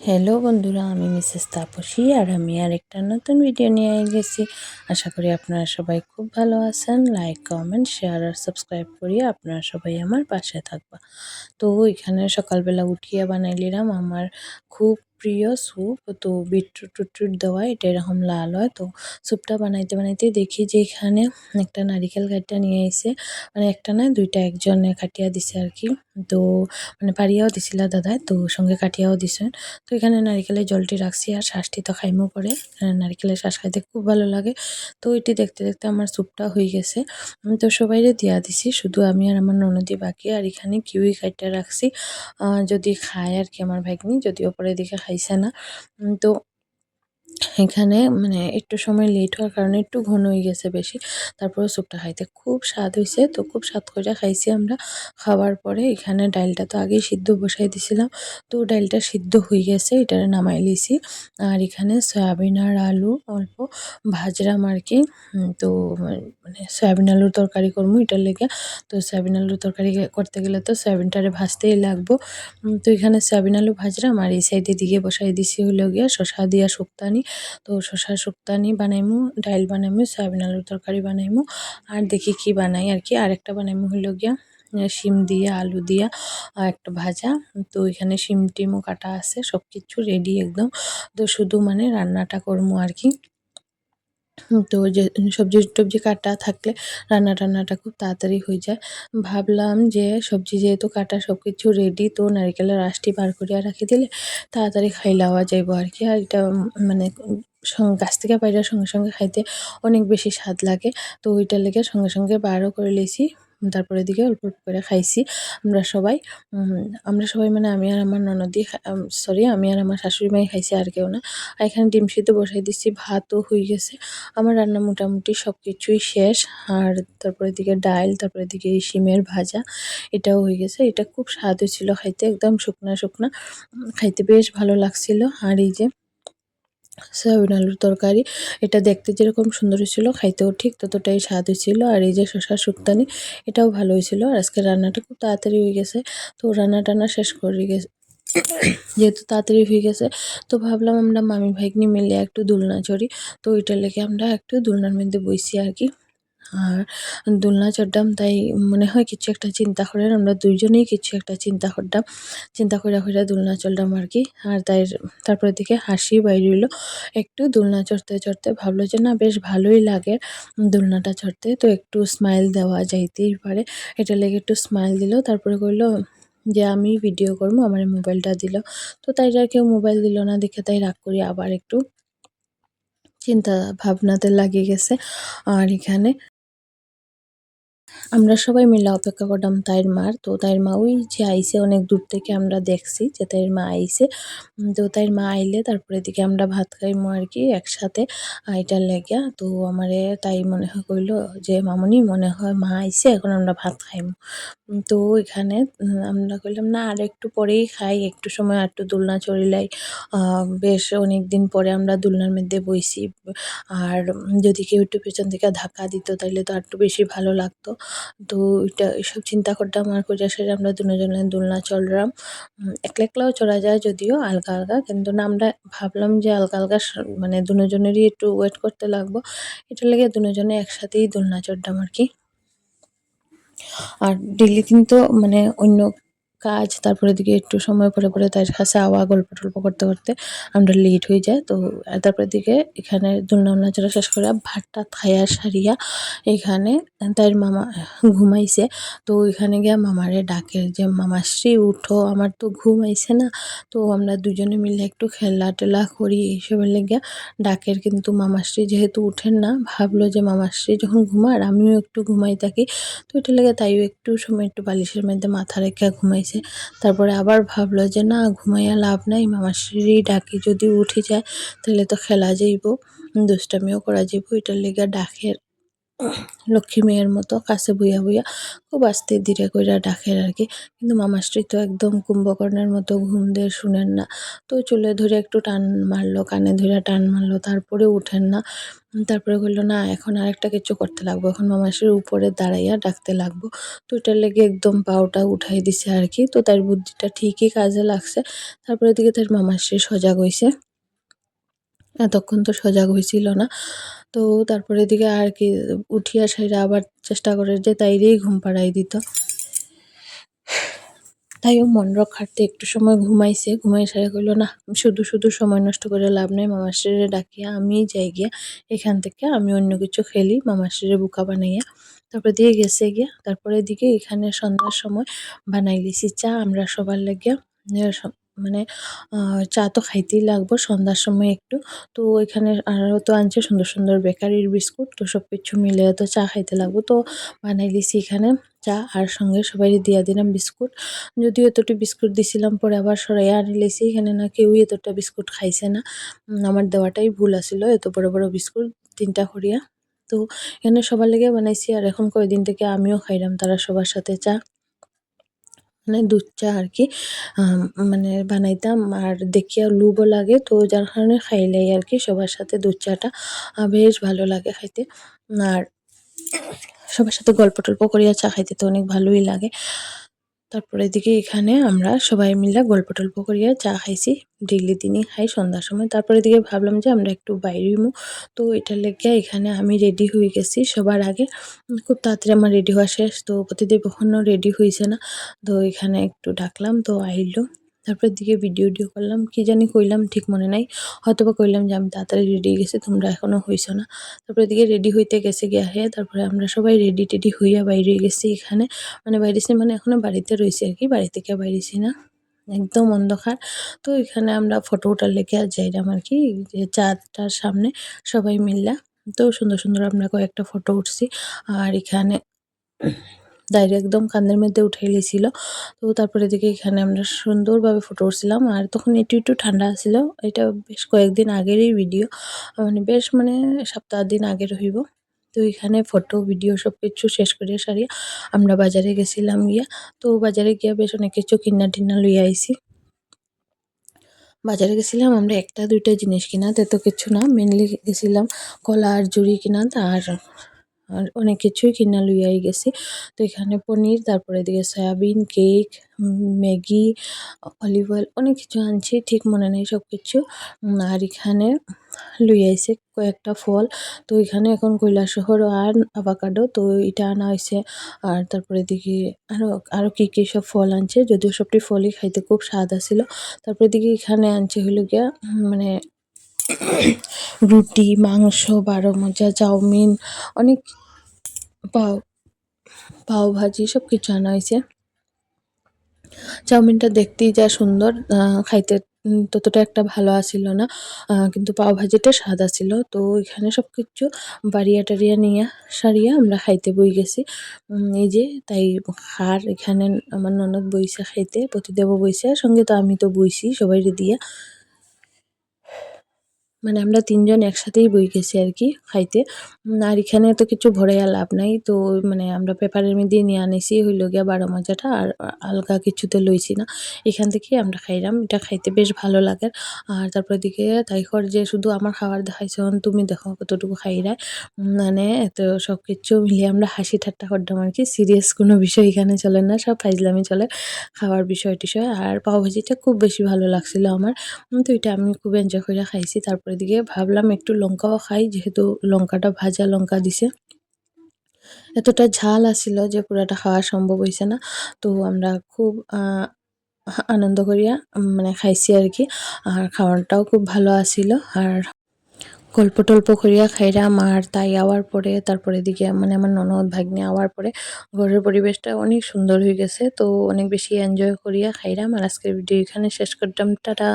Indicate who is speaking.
Speaker 1: Hello বন্ধুরা, আমি Mrs Tapasi আর আমি আরেকটা নতুন ভিডিও নিয়ে গেছি। আশা করি আপনারা সবাই খুব ভালো আছেন। লাইক, কমেন্ট, শেয়ার আর সাবস্ক্রাইব করিয়ে আপনারা সবাই আমার পাশে থাকবা। তো এখানে সকালবেলা উঠিয়ে বানাইলিরাম আমার খুব প্রিয় স্যুপ। তো বিটরুট টুটরুট দেওয়া, এটা এরকম লাল হয়। তো স্যুপটা বানাইতে বানাইতে দেখি যে এখানে একটা নারিকেল গাছটা নিয়ে এসে, মানে একটা না দুইটা, একজনে কাটিয়া দিছে আর কি। তো মানে পারিয়াও দিছিল দাদাই, তো সঙ্গে কাটিয়াও দিছে। তো এখানে নারিকেলের জলটি রাখছি আর শ্বাসটি তো খাইমও করে। নারিকেলের শ্বাস খাইতে খুব ভালো লাগে। তো এটি দেখতে দেখতে আমার স্যুপটা হয়ে গেছে। তো সবাইরে দিয়া দিছি, শুধু আমি আর আমার ননদি বাকি। আর এখানে কিউই কাইটা রাখছি, যদি খায় আর কি আমার ভাগ্নি, যদিও পরে দিকে খাইছে না। তো এখানে মানে একটু সময় লেট হওয়ার কারণে একটু ঘন হয়ে গেছে বেশি। তারপরে স্যুপটা খাইতে খুব স্বাদ হইছে। তো খুব স্বাদ করে খাইছি আমরা। খাওয়ার পরে এখানে ডাইলটা তো আগেই সিদ্ধ বসাই দিছিলাম। তো ডাইলটা সিদ্ধ হয়ে গেছে, এটারে নামাই লিছি। আর এখানে সয়াবিন আর আলু অল্প ভাজলাম আর কি। তো মানে সয়াবিন আলুর তরকারি করবো এটার লেগে। তো সয়াবিন আলুর তরকারি করতে গেলে তো সয়াবিনটারে ভাজতেই লাগবো। তো এখানে সয়াবিন আলু ভাজলাম আর এই সাইডে দিকে বসাই দিছি হইলো গিয়া শসা দিয়া শুক্তানি। তো শসার শুক্তানি বানাইমু, ডাইল বানাইমু, সয়াবিন আলুর তরকারি বানাইমু। আর দেখি কি বানাই আর কি। আরেকটা বানাইমু হইলো গিয়া শিম দিয়া আলু দিয়া একটা ভাজা। তো এখানে শিম টিমও কাটা আছে, সবকিছু রেডি একদম। তো শুধু মানে রান্নাটা করবো আর কি। তো যে সবজি টবজি কাটা থাকলে রান্নাটা খুব তাড়াতাড়ি হয়ে যায়। ভাবলাম যে সবজি যেহেতু কাটা সবকিছু রেডি, তো নারিকেলের আঁশটি বার করিয়া রাখি দিলে তাড়াতাড়ি খাইলাওয়া যাইব আর কি। আর এটা মানে গাছ থেকে পাইরা সঙ্গে সঙ্গে খাইতে অনেক বেশি স্বাদ লাগে। তো ওইটার লেগে সঙ্গে সঙ্গে বারও করে লেছি। তারপরে দিকে অল্প অল্প করে খাইছি আমরা সবাই। আমরা সবাই মানে আমি আর আমার ননদি, সরি আমি আর আমার শাশুড়ি মাই খাইছি, আর কেউ না। আর এখানে ডিম সিদ্ধ বসাই দিচ্ছি, ভাতও হয়ে গেছে। আমার রান্না মোটামুটি সব কিছুই শেষ। আর তারপরে দিকে ডাইল, তারপরে দিকে এই শিমের ভাজা, এটাও হয়ে গেছে। এটা খুব স্বাদ হয়েছিল খাইতে, একদম শুকনা শুকনা, খাইতে বেশ ভালো লাগছিল। আর এই যে সয়াবিন আলুর তরকারি, এটা দেখতে যেরকম সুন্দর হয়েছিল খাইতেও ঠিক ততটাই স্বাদ হয়েছিল। আর এই যে শশা শুক্তানি, এটাও ভালো হয়েছিল। আর আজকে রান্নাটা খুব তাড়াতাড়ি হয়ে গেছে। তো রান্না টান্না শেষ করে গেছে, যেহেতু তাড়াতাড়ি হয়ে গেছে, তো ভাবলাম আমরা মামি ভাগ্নি মিলে একটু দোলনা চড়ি। তো ওইটার লেগে আমরা একটু দোলনার মধ্যে বইছি আর কি। আর দোলনা চড়তাম, তাই মনে হয় কিছু একটা চিন্তা করে আমরা দুইজনেই কিছু একটা চিন্তা করতাম, চিন্তা করে দোলনা চলতাম আর কি। আর তারপরে দিকে হাসি বাইরে হইলো একটু। দোলনা চড়তে চড়তে ভাবলো যে না, বেশ ভালোই লাগে দোলনাটা চড়তে, তো একটু স্মাইল দেওয়া যাইতেই পারে। এটা লেগে একটু স্মাইল দিল। তারপরে কইলো যে আমি ভিডিও করবো, আমার মোবাইলটা দিল। তো তাই আর কেউ মোবাইল দিল না দেখে তাই রাগ করি আবার একটু চিন্তা ভাবনাতে লাগিয়ে গেছে। আর এখানে আমরা সবাই মিলে অপেক্ষা করলাম তাইর মার। তো তাইর মা ওই যে আইছে, অনেক দূর থেকে আমরা দেখছি যে তাইর মা আইছে। তো তাইর মা আইলে তারপরে দিকে আমরা ভাত খাইমু আর কি একসাথে এটার লেগিয়া। তো আমারে তাই মনে হয় কইলো যে মামুনি মনে হয় মা আইছে, এখন আমরা ভাত খাইমু। তো এখানে আমরা কইলাম না, আর একটু পরেই খাই, একটু সময় আর একটু দোলনা চড়িলাই। বেশ অনেকদিন পরে আমরা দোলনার মধ্যে বইছি। আর যদি কেউ একটু পেছন থেকে ধাক্কা দিত তাইলে তো আরেকটু বেশি ভালো লাগতো। তো এটা এসব চিন্তা করতাম আর কইরা সেরে আমরা দুজনে দোলনা চড়লাম। একলা একলাও চড়া যায় যদিও আলগা আলগা, কিন্তু না আমরা ভাবলাম যে আলগা আলগা মানে দুজনেরই একটু ওয়েট করতে লাগবো। এটার লেগে দুজনে একসাথেই দোলনা চড়তাম আর কি। আর ডেইলি কিন্তু মানে অন্য কাজ, তারপরে দিকে একটু সময় পরে পরে তার কাছে আওয়া গল্প টল্প করতে করতে আমরা লেট হয়ে যায়। তো তারপরে দিকে এখানে দোলনা নাচড়া শেষ করে ভাত টাত খাইয়া সারিয়া এখানে তার মামা ঘুমাইছে। তো এখানে গিয়া মামারে ডাকে যে মামাশ্রী উঠো, আমার তো ঘুম আইছে না। তো আমরা দুজনে মিলে একটু খেলা টেলা করি এইসবের লেগে ডাকের, কিন্তু মামাশ্রী যেহেতু উঠেন না, ভাবলো যে মামাশ্রী যখন ঘুমার আমিও একটু ঘুমাই থাকি। তো এটা লেগে তাইও একটু সময় একটু বালিশের মধ্যে মাথা রেখে ঘুমাইছে। তারপরে আবার ভাবলো যে না, ঘুমাইয়া লাভ নাই, মামাশ্রী ডাকি যদি উঠে যায় তাহলে তো খেলা যাইব, দুষ্টামিও করা যাইব, এটার লেগে ডাকে লক্ষ্মী মেয়ের মতো কাছে বইয়া বইয়া খুব আস্তে ধীরে কইরা ডাকের আর কি। কিন্তু মামাশ্রী তো একদম কুম্ভকর্ণের মতো ঘুম দিয়ে শুনেন না। তো চুলে ধরে একটু টান মারলো, কানে ধইরা টান মারলো, তারপরেও উঠেন না। তারপরে বলল, "না, এখন আরেকটা কিছু করতে লাগবো। এখন মামাসির উপরে দাঁড়াইয়া ডাকতে লাগবো।" তো এটার লেগে একদম পাওটা উঠাই দিছে আরকি। তো তার বুদ্ধিটা ঠিকই কাজে লাগছে। তারপরে এদিকে তার মামাসি সজাগ হইছে। এতক্ষণ তো সজাগ হইছিল না। তো তারপরে এদিকে আর কি উঠিয়া সাইরা আবার চেষ্টা করে যে তাইরেই ঘুম পাড়ায় দিত। তাইও মন রক্ষার্থে একটু সময় ঘুমাইছে। ঘুমাইয়া সাইরা কইল, "না, শুধু সময় নষ্ট করে লাভ নাই। মামাশ্রীরে ডাকিয়া আমিই যাই গিয়া। এখান থেকে আমি অন্য কিছু খেলি মামাশ্রীরে বোকা বানাইয়া।" তারপরে দিয়ে গেছে গিয়া। তারপরে এদিকে এখানে সন্ধ্যার সময় বানাই লিছি চা আমরা সবার লাগিয়া। এ স মানে চা তো খাইতেই লাগবো সন্ধ্যার সময় একটু। তো এখানে আরও তো আনছে সুন্দর বেকারির বিস্কুট। তো সবকিছু মিলাইয়া তো চা খাইতে লাগবো। তো বানাই লিছি এখানে চা আর সঙ্গে সবাইরে দিয়া দিলাম বিস্কুট। যদিও এতটি বিস্কুট দিছিলাম পরে আবার সরাইয়া আনি লইছি। এখানে না কেউই এতটা বিস্কুট খাইছে না। আমার দেওয়াটাই ভুল আছিল। এত বড় বিস্কুট ৩ টা করিয়া। তো এখানে সবার লেগে বানাইছি আর এখন কয়দিন থেকে আমিও খাইলাম তারা সবার সাথে চা। মানে দুধ চা আরকি। আম মানে বানাইতাম আর দেখিয়া লোভও লাগে। তো যার কারণে খাইলাই আরকি সবার সাথে দুধ চাটা। বেশ ভালো লাগে খাইতে। আর সবার সাথে গল্প-টল্প করিয়া চা খাইতে তো অনেক ভালোই লাগে। তারপরে এদিকে এখানে আমরা সবাই মিলে গল্প-টল্প করিয়া চা খাইছি। ডেইলি দিনই খাই সন্ধ্যার সময়। তারপরে এদিকে ভাবলাম যে আমরা একটু বাইরে হইমু। তো এটার লাইগা এখানে আমি রেডি হয়ে গেছি সবার আগে। খুব তাড়াতাড়ি আমার রেডি হওয়া শেষ। তো প্রতিদেব এখনো রেডি হইছে না। তো এখানে একটু ডাকলাম তো আইলো। তারপর এদিকে ভিডিও করলাম। কি জানি কইলাম ঠিক মনে নাই। হয়তোবা কইলাম যে আমি তাড়াতাড়ি রেডি হয়ে গেছি, তোমরা এখনো হইছো না। তারপরে এদিকে রেডি হইতে গেছে গিয়া তারপরে আমরা সবাই রেডি-টেডি হইয়া বাইর হয়ে গেছি এখানে। মানে বাইরেছি মানে এখনো বাড়িতে রইছি আরকি। বাড়ি থেকে বাইরেছি না। একদম অন্ধকার। তো এখানে আমরা ফটো ওঠার লেগে যাইলাম আরকি যে চাঁদটার সামনে সবাই মিল্লা। তো সুন্দর আমরা কয়েকটা ফটো উঠছি। আর এখানে দাইরে একদম কান্দের মধ্যে উঠাই লইছিল। তো তারপরে এদিকে এখানে আমরা সুন্দরভাবে ফটো উঠছিলাম। আর তখন একটু ঠান্ডা ছিল। এটা বেশ কয়েকদিন আগেরই ভিডিও। মানে বেশ মানে সপ্তাহ দিন আগের হইব। তো এখানে ফটো, ভিডিও সবকিছু শেষ করিয়া সারিয়া আমরা বাজারে গেছিলাম গিয়া। তো বাজারে গিয়া বেশ অনেক কিছু কিনা-টিনা লইয়া আইছি। বাজারে গেছিলাম আমরা ১ টা ২ টা জিনিস কিনাত, এত কিছু না। মেইনলি গেছিলাম কলা আর জুড়ি কিনাত আর অনেক কিছুই কিনা লইয়াই গেছি। তো এখানে পনির, তারপরে এদিকে soybean, cake, Maggi, olive oil অনেক কিছু আনছি। ঠিক মনে নেই সবকিছু। আর এখানে লইয়া আইছে কয়েকটা ফল। তো এখানে এখন কৈলাসহর আর আভাকাডো তো এটা আনা হইছে। আর তারপরে এদিকে আরো কি সব ফল আনছে। যদিও সবটি ফলই খাইতে খুব স্বাদ আছিল। তারপরে এদিকে এখানে আনছে হইলো গিয়া মানে রুটি, মাংস, বারোমজা, চাউমিন অনেক পাও পাওভাজি সবকিছু আনা হইছে। চাউমিনটা দেখতেই যা সুন্দর, খাইতে ততটা একটা ভালো আছিল না। কিন্তু পাওভাজিটা স্বাদ আছিল। তো এখানে সবকিছু বাড়িয়া-টাড়িয়া নিয়া সারিয়া আমরা খাইতে বই গেছি। এই যে তাই এখানে আমার ননদ বইছে খাইতে, প্রতিদেবও বইছে। সঙ্গে তো আমি তো বইছি সবাইরে দিয়া। মানে আমরা ৩ জন একসাথেই বই গেছি আরকি খাইতে। আর এখানে তো কিছু ভরাইয়া লাভ নাই। তো মানে আমরা পেপারের মধ্যে নিয়ে আনিছি হইলো গিয়া ১২ মজাটা আর আলগা কিছুতে লইছি না। এখান থেকেই আমরা খাইলাম। এটা খাইতে বেশ ভালো লাগে। আর তারপর এদিকে তাইকর যে শুধু আমার খাবার দেখাইছন, তুমি দেখো কতটুকু খাইরা। মানে এত সবকিছু মিলিয়ে আমরা হাসি ঠাট্টা করলাম আরকি। সিরিয়াস কোনো বিষয় এখানে চলে না। সব ফাইজলামি চলে। খাওয়ার বিষয়-টিষয়। আর পাওভাজিটা খুব বেশি ভালো লাগছিল আমার। তো এটা আমি খুব এনজয় কইরা খাইছি। তারপর এদিকে ভাবলাম একটু লঙ্কাও খাই, যেহেতু লঙ্কাটা ভাজা লঙ্কা দিছে। এতটা ঝাল আছিল যে পুরাটা খাওয়া সম্ভব হইছে না। তো আমরা খুব আনন্দ করিয়া মানে খাইছি আরকি। আর খাওয়ানটাও খুব ভালো আছিল। আর গল্প-টল্প করিয়া খাইলাম। আর তাই আওয়ার পরে তারপরে এদিকে মানে আমার ননদ, ভাগ্নে আওয়ার পরে ঘরের পরিবেশটা অনেক সুন্দর হয়ে গেছে। তো অনেক বেশি এনজয় করিয়া খাইলাম। আর আজকের ভিডিও এখানে শেষ করলাম। টাটা।